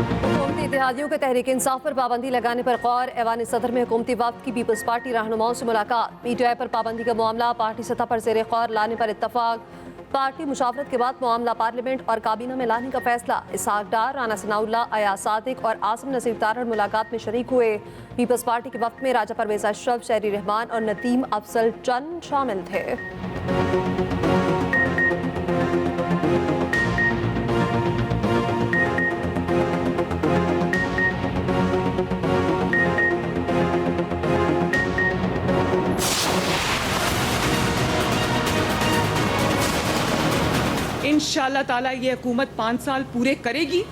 हुकूमती इत्तेहादियों के तहरीक इंसाफ पर पाबंदी लगाने पर गौर। ऐवान सदर में हुकूमती वफ्द की पीपल्स पार्टी रहनुमाओं से मुलाकात। PTI पर पाबंदी का मामला पार्टी सतह पर ज़ेर गौर लाने पर इत्तफाक। पार्टी मुशावरत के बाद मामला पार्लियामेंट और काबीना में लाने का फैसला। इसहाक डार, राना सनाउल्लाह, अयाज सादिक और आसिम नसीर तारड़ मुलाकात में शरीक हुए। पीपल्स पार्टी के वफ्द में राजा परवेज अशरफ, शहरी रहमान और नदीम अफजल चंद शामिल थे। इंशाअल्लाह ताला ये हुकूमत 5 साल पूरे करेगी।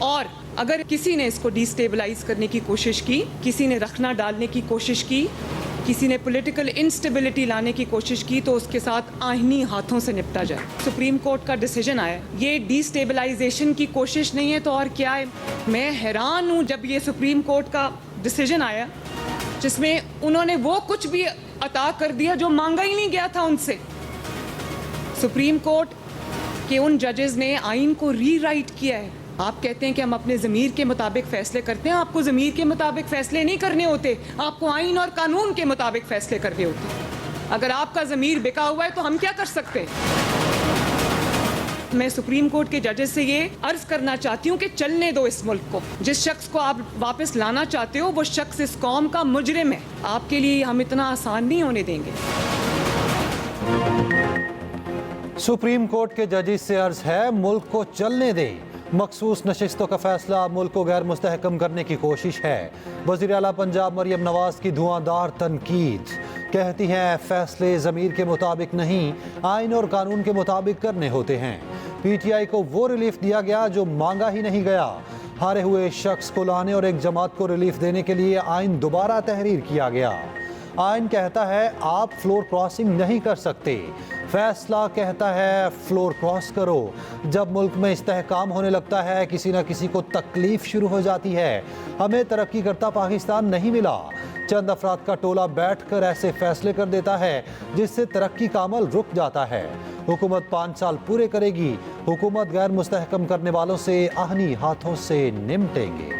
और अगर किसी ने इसको डिस्टेबलाइज करने की कोशिश की, किसी ने रखना डालने की कोशिश की, किसी ने पॉलिटिकल इंस्टेबिलिटी लाने की कोशिश की, तो उसके साथ आईनी हाथों से निपटा जाए। सुप्रीम कोर्ट का डिसीजन आया, ये डिस्टेबलाइजेशन की कोशिश नहीं है तो और क्या है। मैं हैरान हूँ जब ये सुप्रीम कोर्ट का डिसीजन आया जिसमें उन्होंने वो कुछ भी अता कर दिया जो मांगा ही नहीं गया था उनसे। सुप्रीम कोर्ट कि उन जजेस ने आइन को रीराइट किया है। आप कहते हैं कि हम अपने ज़मीर के मुताबिक फ़ैसले करते हैं। आपको ज़मीर के मुताबिक फ़ैसले नहीं करने होते, आपको आइन और कानून के मुताबिक फ़ैसले करने होते। अगर आपका ज़मीर बिका हुआ है तो हम क्या कर सकते हैं। मैं सुप्रीम कोर्ट के जजेस से ये अर्ज करना चाहती हूँ कि चलने दो इस मुल्क को। जिस शख्स को आप वापस लाना चाहते हो वो शख्स इस कौम का मुजरिम है। आपके लिए हम इतना आसान नहीं होने देंगे। सुप्रीम कोर्ट के जजेस से अर्ज है, मुल्क को चलने दें। मखसूस नशिस्तों का फैसला मुल्क को गैर मुस्तहकम करने की कोशिश है। वज़ीर आला पंजाब मरियम नवाज की धुआंधार तनकीद। कहती हैं फैसले ज़मीर के मुताबिक नहीं, आइन और कानून के मुताबिक करने होते हैं। PTI को वो रिलीफ दिया गया जो मांगा ही नहीं गया। हारे हुए शख्स को लाने और एक जमात को रिलीफ देने के लिए आइन दोबारा तहरीर किया गया। आइन कहता है आप फ्लोर क्रॉसिंग नहीं कर सकते, फैसला कहता है फ्लोर क्रॉस करो। जब मुल्क में इस्तेहकाम होने लगता है किसी न किसी को तकलीफ शुरू हो जाती है। हमें तरक्की करता पाकिस्तान नहीं मिला। चंद अफराद का टोला बैठकर ऐसे फैसले कर देता है जिससे तरक्की का अमल रुक जाता है। हुकूमत 5 साल पूरे करेगी। हुकूमत गैर मुस्तहकम करने वालों से आहनी हाथों से निपटेंगे।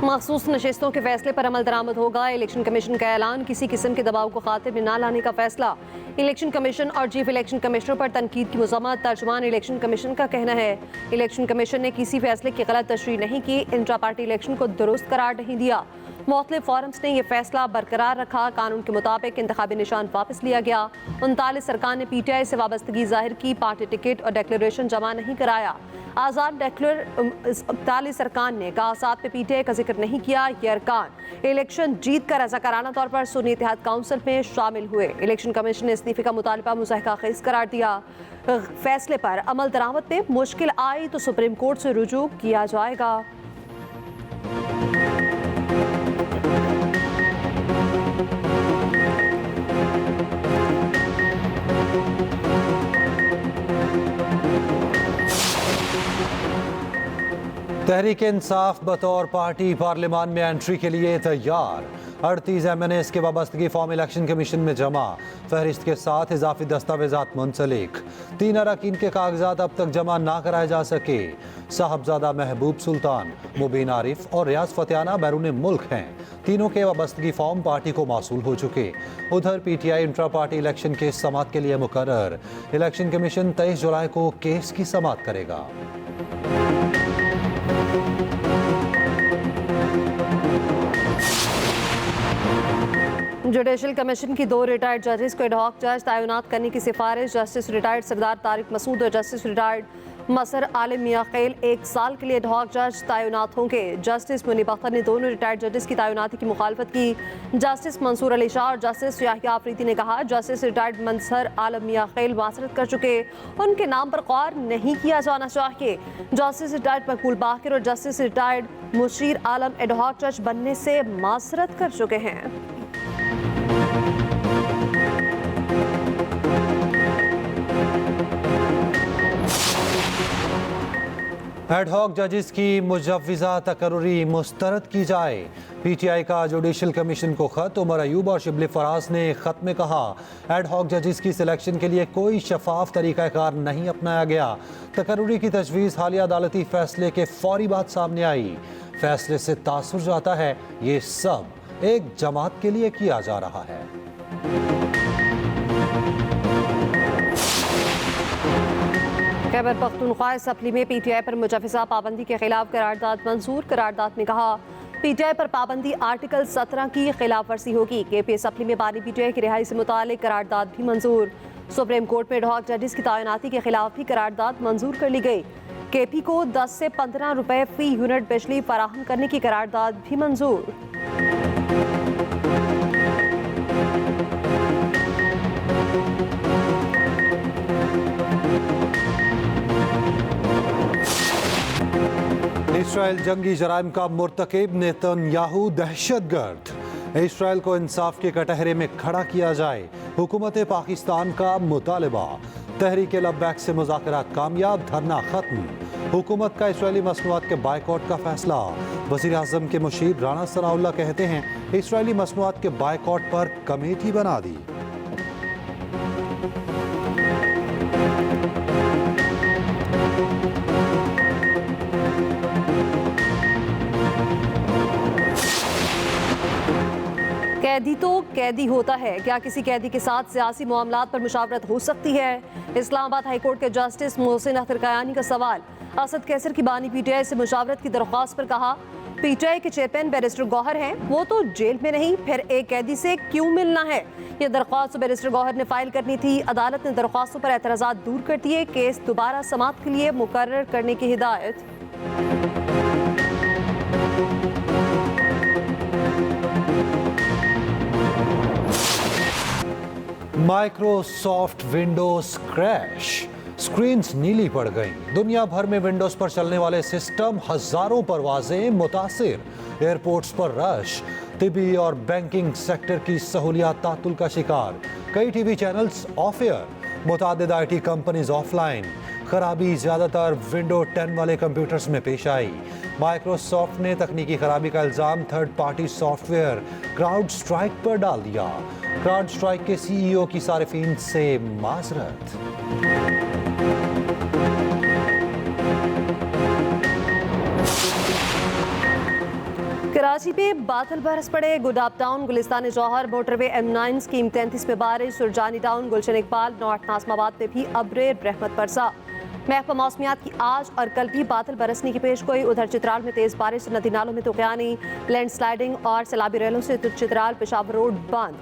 मखसूस नशिस्तों के फैसले पर अमल दरामद होगा। इलेक्शन कमीशन का ऐलान, किसी किस्म के दबाव को खातिर में न लाने का फैसला। इलेक्शन कमीशन और चीफ इलेक्शन कमिश्नर पर तनकीद की मज़म्मत। तर्जुमान इलेक्शन कमीशन का कहना है इलेक्शन कमीशन ने किसी फैसले की गलत तशरीह नहीं की, इंट्रा पार्टी इलेक्शन को दुरुस्त करार नहीं दिया। मुख्तलिफ फोरम्स ने यह फैसला बरकरार रखा। कानून के मुताबिक इंतखाबी निशान वापस लिया गया। 39 अरकान ने PTI से वाबस्तगी जाहिर की। पार्टी टिकट और डिक्लेरेशन जमा नहीं कराया। आज़ाद 41 अरकान ने कागजात पे PTI का जिक्र नहीं किया। ये अरकान इलेक्शन जीत कर रज़ाकाराना तौर पर सुन्नी इत्तेहाद काउंसिल में शामिल हुए। इलेक्शन कमीशन ने इस्तीफे का मुतालबा मुज़ाहिका खेज़ करार दिया। फैसले पर अमल दरामद में मुश्किल आई तो सुप्रीम कोर्ट से रुजू किया जाएगा। तहरीक इंसाफ बतौर पार्टी पार्लियामान में एंट्री के लिए तैयार। 38 MNAs के वाबस्तगी फॉर्म इलेक्शन कमीशन में जमा। फहरिस्त के साथ इजाफी दस्तावेजात मुंसलिक। 3 अरकान के कागजात अब तक जमा ना कराए जा सके। साहबजादा महबूब सुल्तान, मुबीन आरिफ और रियाज फतेहाना बैरून मुल्क हैं। तीनों के वाबस्तगी फॉर्म पार्टी को मासूल हो चुके। उधर PTI इंट्रा पार्टी इलेक्शन के समात के लिए मुकर्रर। इलेक्शन कमीशन 23 जुलाई को केस की समात करेगा। जुडिशल कमीशन की 2 रिटायर्ड जजेस को एडहॉक जज तैनात करने की सिफारिश। जस्टिस रिटायर्ड सरदार तारिक मसूद और जस्टिस रिटायर्ड मसर आलिम मियां खैल 1 साल के लिए एडहॉक जज तैनात होंगे। जस्टिस मुनीब अख्तर ने दोनों रिटायर्ड जजेस की तैनाती की मुखालफत की। जस्टिस मंसूर अली शाह और जस्टिस याहिया आफरीदी ने कहा जस्टिस रिटायर्ड मसर आलिम मियां खैल मासरत कर चुके, उनके नाम पर गौर नहीं किया जाना चाहिए। जस्टिस रिटायर्ड मकबूल बाकिर और जस्टिस रिटायर्ड मुशीर आलम एडहॉक जज बनने से मासरत कर चुके हैं। एडहॉक जजेस की मुजव्विज़ा तकर्रुरी मुस्तरद की जाए। पीटीआई का जुडिशल कमीशन को खत। उमर अयूब और शिबली फराज ने खत में कहा, एड हॉक जजेस की सिलेक्शन के लिए कोई शफाफ तरीकाकार नहीं अपनाया गया। तकर्रुरी की तजवीज़ हालिया अदालती फैसले के फौरी बाद सामने आई। फैसले से तासुर जाता है, ये सब एक जमात के लिए किया जा रहा है। खैबर पख्तूनख्वा असम्बली में पीटीआई पर मुजवजा पाबंदी के खिलाफ करारदाद मंजूर। करारदाद में कहा, पीटीआई पर पाबंदी आर्टिकल 17 की खिलाफ वर्जी होगी। केपी असम्बली में बानी पीटीआई की रिहाई से मुतालिक करारदाद भी मंजूर। सुप्रीम कोर्ट में एडहॉक जजेस की तैनाती के खिलाफ भी करारदाद मंजूर कर ली गई। केपी को 10 से 15 रुपए फी यूनिट बिजली फराहम करने की करारदाद भी मंजूर। इसराइल जंगी जराइम का मुर्तकिब, नेतन्याहू दहशतगर्द। इसराइल को इंसाफ के कटहरे में खड़ा किया जाए, हुकूमत पाकिस्तान का मुतालबा। तहरीक लब्बैक से मुज़ाकरात कामयाब, धरना खत्म। हुकूमत का इसराइली मसनूआत के बायकॉट का फैसला। वज़ीर आज़म के मुशीर राना सनाउल्लाह कहते हैं, इसराइली मसनूआत के बायकॉट पर कमेटी बना दी। कैदी तो कैदी होता है, क्या किसी कैदी के साथ सियासी मामलात पर मुशावरत हो सकती है? इस्लामाबाद हाईकोर्ट के जस्टिस मोहसिन अख्तर कयानी का सवाल। असद कैसर की बानी पीटीआई से मुशावरत की दरख्वास्त पर कहा, पीटीआई के चेयरमैन बैरिस्टर गौहर हैं, वो तो जेल में नहीं, फिर एक कैदी से क्यों मिलना है? ये दरख्वास्त बैरिस्टर गौहर ने फाइल करनी थी। अदालत ने दरख्वास्तों पर एतराज़ात दूर कर दिए। केस दोबारा समाअत के लिए मुकर्रर करने की हिदायत। माइक्रोसॉफ्ट विंडोज क्रैश, स्क्रीन्स नीली पड़ गई। दुनिया भर में विंडोज पर चलने वाले सिस्टम, हजारों परवाजें मुतासिर। एयरपोर्ट्स पर रश, तिबी और बैंकिंग सेक्टर की सहूलियात तातुल का शिकार। कई टीवी चैनल्स ऑफ एयर, मुतादिद आईटी कंपनीज ऑफलाइन। खराबी ज्यादातर विंडो 10 वाले कंप्यूटर्स में पेश आई। माइक्रोसॉफ्ट ने तकनीकी खराबी का इल्जाम third party software crowd strike पर डाल दिया। क्राउड स्ट्राइक के सीईओ की सारिफीन से माजरत। कराची पे बादल बरस पड़े। गुडाब टाउन, गुलिस्तान जौहर, मोटरवे M9 स्कीम 33 में बारिश। सुरजानी टाउन, गुलशन इकबाल, नॉर्थ नाजमाबाद में भी अब्रे रहमत बरसा। महकमा मौसमियात की आज और कल भी बादल बरसने की पेश गोई। उधर चित्राल में तेज बारिश, नदी नालों में तुगयानी, लैंडस्लाइडिंग और सैलाबी रेलों से चित्राल पेशावर रोड बंद।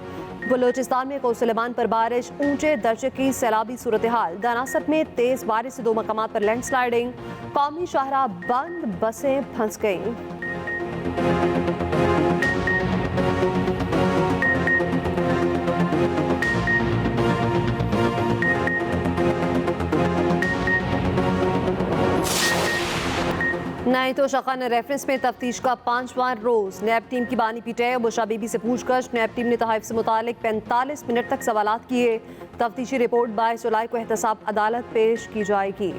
बलोचिस्तान में कोसलेमान पर बारिश, ऊंचे दर्जे की सैलाबी सूरत हाल। दानासर में तेज बारिश से 2 मकामात पर लैंडस्लाइडिंग। कौमी शाहराह बंद, बसें फंस गईं। नहीं तो शकान रेफरेंस में तफ्तीश का 5वां रोज। नैब टीम की बानी पीटीआई और बुशरा बीबी से पूछताछ। नैब टीम ने तहफ़ से मुतालिक 45 मिनट तक सवालात किए। तफ्तीशी रिपोर्ट 22 जुलाई को एहतसाब अदालत पेश की जाएगी।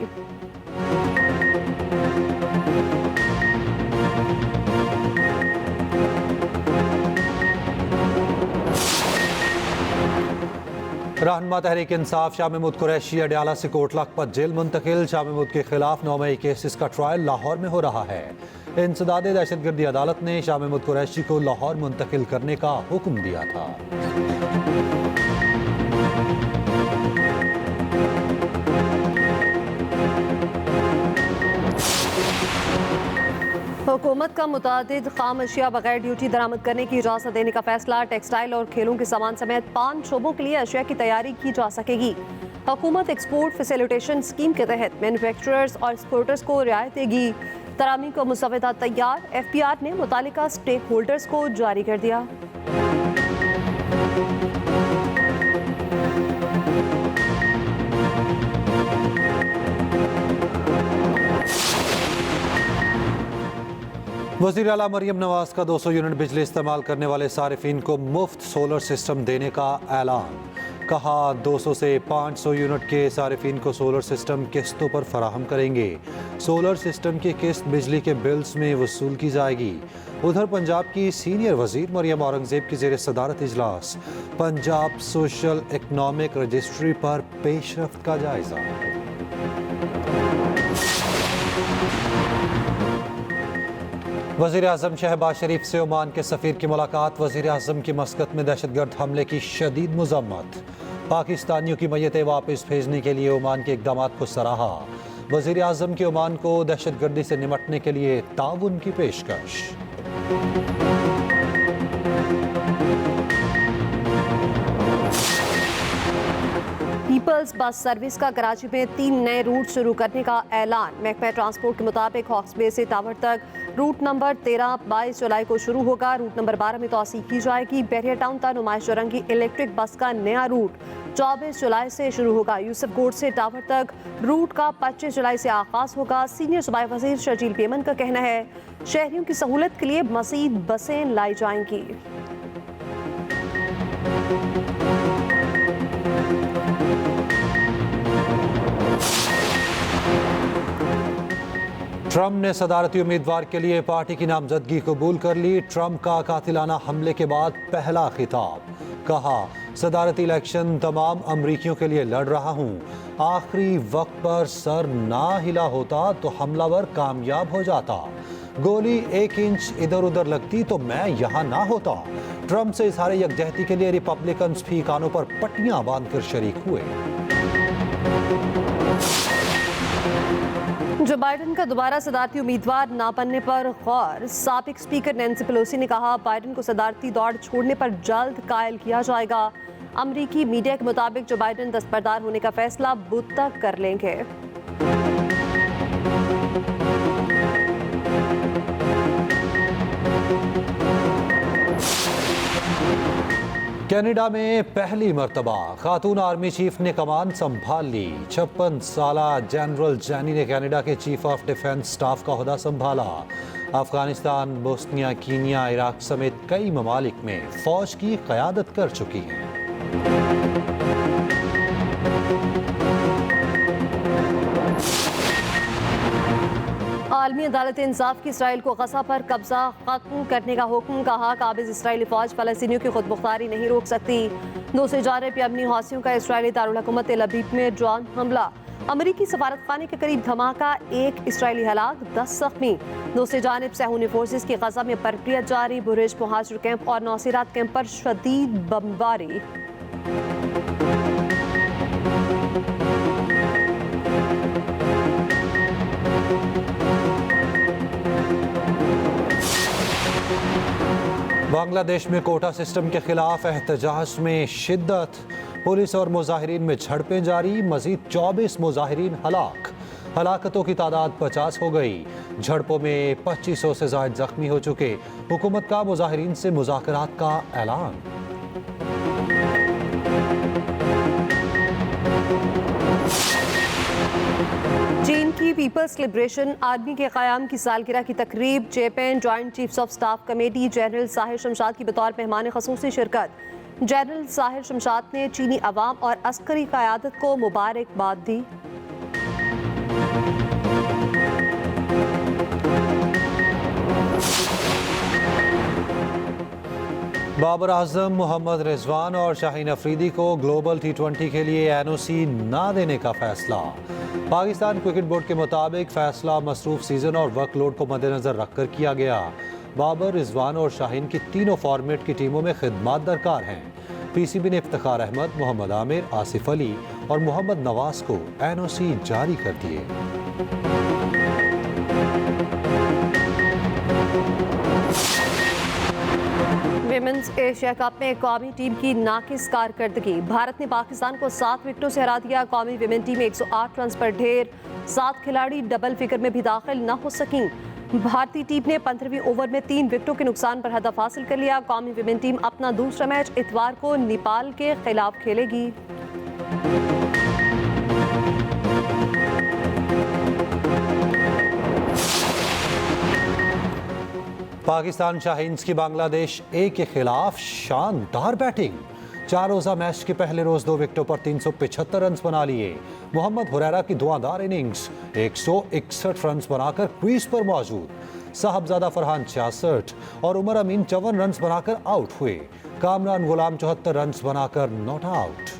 रहनुमा तहरीक इंसाफ शाह महमूद कुरैशी अडयाला से कोट लखपत जेल मुंतकिल। शाह महमूद के खिलाफ 9 मई केसेस का ट्रायल लाहौर में हो रहा है। इंसदाद दहशतगर्दी अदालत ने शाह महमूद कुरैशी को लाहौर मुंतकिल करने का हुक्म दिया था। हुकूमत का मुतादिद खाम अशिया बगैर ड्यूटी दरामद करने की इजाज़त देने का फैसला। टेक्सटाइल और खेलों के सामान समेत 5 शोबों के लिए अशिया की तैयारी की जा सकेगी। हुकूमत एक्सपोर्ट फैसिलिटेशन स्कीम के तहत मैन्युफैक्चरर्स और एक्सपोर्टर्स को रियायत देगी। तरामीम का मुसवदा तैयार, FPR ने मुतालिका स्टेक होल्डर्स को जारी कर दिया। वज़ीर आला मरियम नवाज का 200 यूनिट बिजली इस्तेमाल करने वाले सारिफिन को मुफ्त सोलर सिस्टम देने का ऐलान। कहा 200 से 500 यूनिट के सारिफिन को सोलर सिस्टम किस्तों पर फराहम करेंगे। सोलर सिस्टम की किस्त बिजली के बिल्स में वसूल की जाएगी। उधर पंजाब की सीनियर वजीर मरियम औरंगजेब की ज़ेर सदारत इजलास, पंजाब सोशल इकनॉमिक रजिस्ट्री पर पेशरफ्त का जायजा। वज़ीर आज़म शहबाज शरीफ से ओमान के सफ़ीर की मुलाकात, वज़ीर आज़म की मस्कत में दहशतगर्द हमले की शदीद मज़म्मत, पाकिस्तानियों की मैयतें वापस भेजने के लिए ओमान के इक़दाम को सराहा, वज़ीर आज़म की ओमान को दहशतगर्दी से निमटने के लिए ताउन की पेशकश। पीपल्स बस सर्विस का कराची में 3 नए रूट शुरू करने का ऐलान। महकमा ट्रांसपोर्ट के मुताबिक हॉक्स बे से टावर तक रूट नंबर 13 22 जुलाई को शुरू होगा। रूट नंबर 12 में तौसीक की जाएगी। बैरिया टाउन तक नुमाइश रंगी इलेक्ट्रिक बस का नया रूट 24 जुलाई से शुरू होगा। यूसुफ गोड से टावर तक रूट का 25 जुलाई से आगाज होगा। सीनियर सूबाई वजीर शर्जील पेमन का कहना है शहरियों की सहूलत के लिए मजीद बसें लाई जाएंगी। ट्रंप ने सदारती उम्मीदवार के लिए पार्टी की नामजदगी कबूल कर ली। ट्रंप का कातिलाना हमले के बाद पहला खिताब, कहा सदारती इलेक्शन तमाम अमरीकियों के लिए लड़ रहा हूं, आखिरी वक्त पर सर ना हिला होता तो हमलावर कामयाब हो जाता, गोली 1 इंच इधर उधर लगती तो मैं यहां ना होता। ट्रंप से इजहार यकजहती के लिए रिपब्लिकन्स भी कानों पर पट्टियां बांधकर शरीक हुए। जो बाइडन का दोबारा सदारती उम्मीदवार ना बनने पर गौर। साबिक स्पीकर नैंसी पेलोसी ने कहा बाइडन को सदारती दौड़ छोड़ने पर जल्द कायल किया जाएगा। अमरीकी मीडिया के मुताबिक जो बाइडन दस्तबरदार होने का फैसला बुध तक कर लेंगे। कनाडा में पहली मर्तबा खातून आर्मी चीफ ने कमान संभाल ली। 56 साला जनरल जैनी ने कनाडा के चीफ ऑफ डिफेंस स्टाफ का ओहदा संभाला। अफगानिस्तान, बोस्निया, कीनिया, इराक समेत कई ममालिक में फौज की क़यादत कर चुकी हैं। आलमी अदालत इंसाफ की इसराइल को गजा पर कब्जा खत्म करने का हुक्म। कहा काबिज इसराइली फौज फलस्तीनियों की खुद मुख्तारी नहीं रोक सकती। दूसरी जानिब यमनी हौसियों का इसराइली दारुल हुकूमत तेल अवीव में ड्रोन हमला। अमरीकी सफारतखाने के करीब धमाका, 1 इसराइली हलाक 10 जख्मी। दूसरी जानिब सहूनी फोर्सेस की गजा में बर्फियत जारी। बुरेज मुहाजिर कैंप और नौसीरात कैंप पर शदीद बमबारी। बांग्लादेश में कोटा सिस्टम के खिलाफ एहतजाज में शिद्दत। पुलिस और मुजाहिरीन में झड़पें जारी। मजीद 24 मुजाहिरीन हलाक। हलाकतों की तादाद 50 हो गई। झड़पों में 2500 से ज्यादा जख्मी हो चुके। हुकूमत का मुजाहिरीन से मुज़ाकरात का ऐलान। चीन की पीपल्स लिबरेशन आर्मी के क़याम की सालगिरह की तकरीब। Japan joint chiefs of staff committee general Sahir Shamshad की बतौर मेहमान ख़ुसूसी शिरकत। जनरल साहिर शमशाद ने चीनी अवाम और अस्करी क़यादत को मुबारकबाद दी। बाबर आजम, मोहम्मद रिजवान और शाहीन अफरीदी को ग्लोबल T20 के लिए NOC ना देने का फैसला। पाकिस्तान क्रिकेट बोर्ड के मुताबिक फैसला मसरूफ सीजन और वर्कलोड को मद्देनजर रखकर किया गया। बाबर, रिजवान और शाहीन की तीनों फॉर्मेट की टीमों में खिदमत दरकार हैं। PCB ने इफ्तिखार अहमद, मोहम्मद आमिर, आसिफ अली और मोहम्मद नवाज को NOC जारी कर दिए। विमेंस एशिया कप में कौमी टीम की नाकिस कारकर्दगी। भारत ने पाकिस्तान को 7 विकेटों से हरा दिया। कौमी विमेन टीम 108 रन पर ढेर। 7 खिलाड़ी डबल फिगर में भी दाखिल न हो सकीं। भारतीय टीम ने 15वीं ओवर में 3 विकेटों के नुकसान पर हदफ हासिल कर लिया। कौमी विमेन टीम अपना दूसरा मैच इतवार को नेपाल के खिलाफ खेलेगी। पाकिस्तान शाहीन्स की बांग्लादेश ए के खिलाफ शानदार बैटिंग। 4 रोजा मैच के पहले रोज 2 विकेटों पर 375 रन बना लिए। मोहम्मद हुरैरा की धुआंधार इनिंग्स 161 रन बनाकर क्रीज पर मौजूद। साहबजादा फरहान 66 और उमर अमीन 54 रन बनाकर आउट हुए। कामरान गुलाम 74 रन बनाकर not out.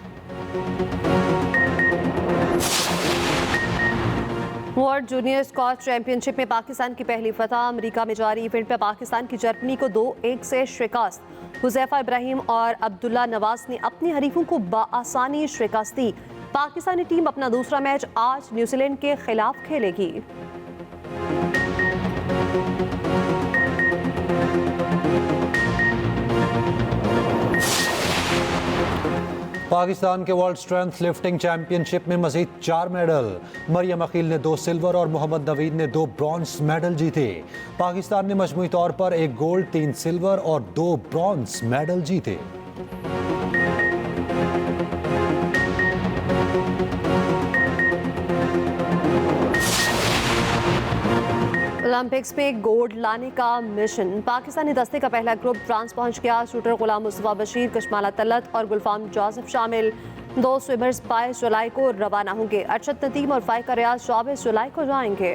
World junior squash championship में पाकिस्तान की पहली फतह। अमेरिका में जारी इवेंट में पाकिस्तान की जर्मनी को 2-1 से शिकस्त। हुज़ैफा इब्राहिम और अब्दुल्ला नवाज ने अपने हरीफों को बआसानी शिकस्त दी। पाकिस्तानी टीम अपना दूसरा मैच आज न्यूजीलैंड के खिलाफ खेलेगी। पाकिस्तान के वर्ल्ड स्ट्रेंथ लिफ्टिंग चैंपियनशिप में मजीद 4 मेडल। मरियम अकील ने 2 सिल्वर और मोहम्मद नवीद ने 2 ब्रॉन्ज मेडल जीते। पाकिस्तान ने मजमूई तौर पर 1 गोल्ड, 3 सिल्वर और 2 ब्रॉन्ज मेडल जीते। ओलंपिक्स में गोल्ड लाने का मिशन। पाकिस्तानी दस्ते का पहला ग्रुप फ्रांस पहुंच गया। शूटर गुलाम मुस्तफा बशीर, कशमाला तलत और गुलफाम जोसेफ शामिल। 2 स्विमर्स 22 जुलाई को रवाना होंगे। अरशद नदीम और फाइका रियाज 24 जुलाई को जाएंगे।